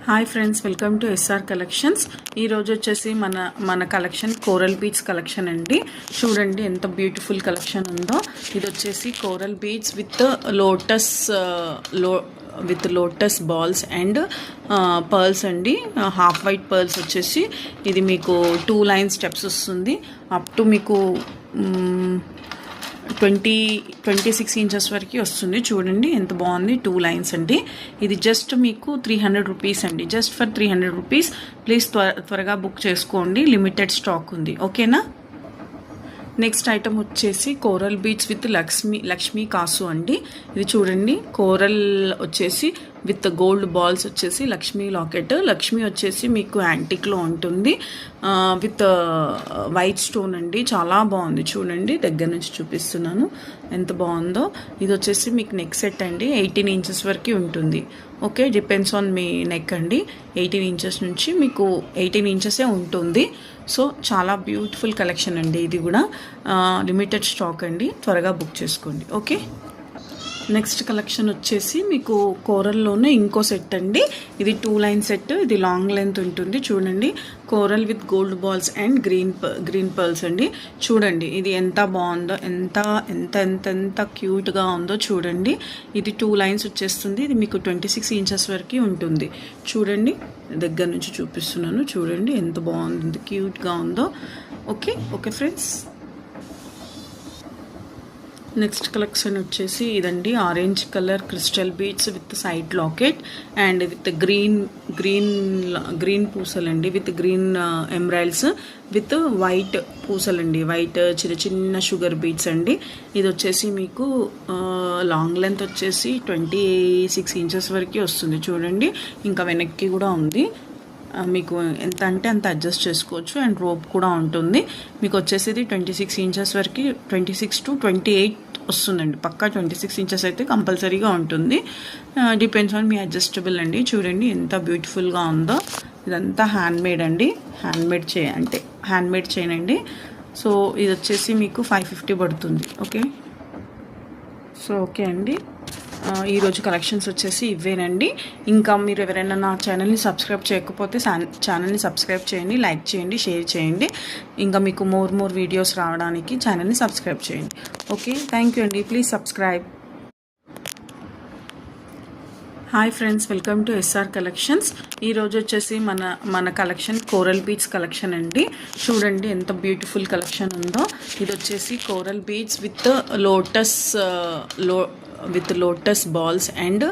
Hi friends, welcome to SR collections. ఈరోజు వచ్చేసి మన కలెక్షన్ కోరల్ బీడ్స్ కలెక్షన్ అండి. చూడండి ఎంత బ్యూటిఫుల్ కలెక్షన్ ఉందో. ఇది వచ్చేసి coral beads with lotus balls and pearls అండి. హాఫ్ వైట్ పర్ల్స్ వచ్చేసి ఇది మీకు 2 లైన్ స్టెప్స్ వస్తుంది. అప్ టు మీకు 26 ఇంచెస్ వరకు వస్తుంది. చూడండి ఎంత బాగుంది. 2 లైన్స్ అండి. ఇది జస్ట్ మీకు 300 రూపీస్ అండి. Just for 300 rupees. ప్లీజ్ త్వరగా బుక్ చేసుకోండి, లిమిటెడ్ స్టాక్ ఉంది. ఓకేనా. నెక్స్ట్ ఐటమ్ వచ్చేసి కోరల్ బీడ్స్ విత్ లక్ష్మీ కాసు అండి. ఇది చూడండి, కోరల్ వచ్చేసి విత్ గోల్డ్ బాల్స్ వచ్చేసి లక్ష్మీ లాకెట్. లక్ష్మీ వచ్చేసి మీకు యాంటిక్లో ఉంటుంది విత్ వైట్ స్టోన్ అండి. చాలా బాగుంది. చూడండి, దగ్గర నుంచి చూపిస్తున్నాను ఎంత బాగుందో. ఇది వచ్చేసి మీకు నెక్ సెట్ అండి. 18 ఇంచెస్ వరకు ఉంటుంది. Okay, depends on me neck అండి. 18 ఇంచెస్ నుంచి మీకు 18 ఇంచెసే ఉంటుంది. సో చాలా బ్యూటిఫుల్ కలెక్షన్ అండి. ఇది కూడా లిమిటెడ్ స్టాక్ అండి. త్వరగా బుక్ చేసుకోండి. ఓకే. నెక్స్ట్ కలెక్షన్ వచ్చేసి మీకు కోరల్లోనే ఇంకో సెట్ అండి. ఇది 2 లైన్ సెట్. ఇది లాంగ్ లెంత్ ఉంటుంది. చూడండి, coral with gold balls and green pearls అండి. చూడండి ఇది ఎంత బాగుందో, ఎంత ఎంత ఎంత ఎంత క్యూట్గా ఉందో చూడండి. ఇది 2 లైన్స్ వచ్చేస్తుంది. ఇది మీకు 26 ఇంచెస్ వరకు ఉంటుంది. చూడండి, దగ్గర నుంచి చూపిస్తున్నాను. చూడండి ఎంత బాగుంది, క్యూట్గా ఉందో. Okay okay friends. Next collection వచ్చేసి ఇదండి. Orange colour crystal beads with side locket and with green పూసలండి. With green emeralds with white పూసలండి. వైట్ చిన్న చిన్న షుగర్ బీడ్స్ అండి. ఇది వచ్చేసి మీకు లాంగ్ లెంత్ వచ్చేసి 26 ఇంచెస్ వరకు వస్తుంది. చూడండి, ఇంకా వెనక్కి కూడా ఉంది. మీకు ఎంత అంటే అంత అడ్జస్ట్ చేసుకోవచ్చు. అండ్ రోప్ కూడా ఉంటుంది. మీకు వచ్చేసి 26 ఇంచెస్ వరకు 26 to 28 వస్తుందండి. పక్కా 26 ఇంచెస్ అయితే కంపల్సరీగా ఉంటుంది. డిపెండ్స్ ఆన్ మీ అడ్జస్టబుల్ అండి. చూడండి ఎంత బ్యూటిఫుల్గా ఉందో. ఇదంతా హ్యాండ్మేడ్ అండి. హ్యాండ్మేడ్ చైన్ అండి. సో ఇది వచ్చేసి మీకు 550 పడుతుంది. ఓకే. సో ఓకే అండి, ఈరోజు కలెక్షన్స్ వచ్చేసి ఇవేనండి. ఇంకా మీరు ఎవరైనా నా ఛానల్ని సబ్స్క్రైబ్ చేయకపోతే ఛానల్ని సబ్స్క్రైబ్ చేయండి, లైక్ చేయండి, షేర్ చేయండి. ఇంకా మీకు మోర్ వీడియోస్ రావడానికి ఛానల్ని సబ్స్క్రైబ్ చేయండి. ఓకే, థ్యాంక్ యూ అండి. Please subscribe. Hi friends, welcome to SR collections. ఈరోజు వచ్చేసి మన కలెక్షన్ కోరల్ బీడ్స్ కలెక్షన్ అండి. చూడండి ఎంత బ్యూటిఫుల్ కలెక్షన్ ఉందో. ఇది వచ్చేసి coral beads with lotus balls and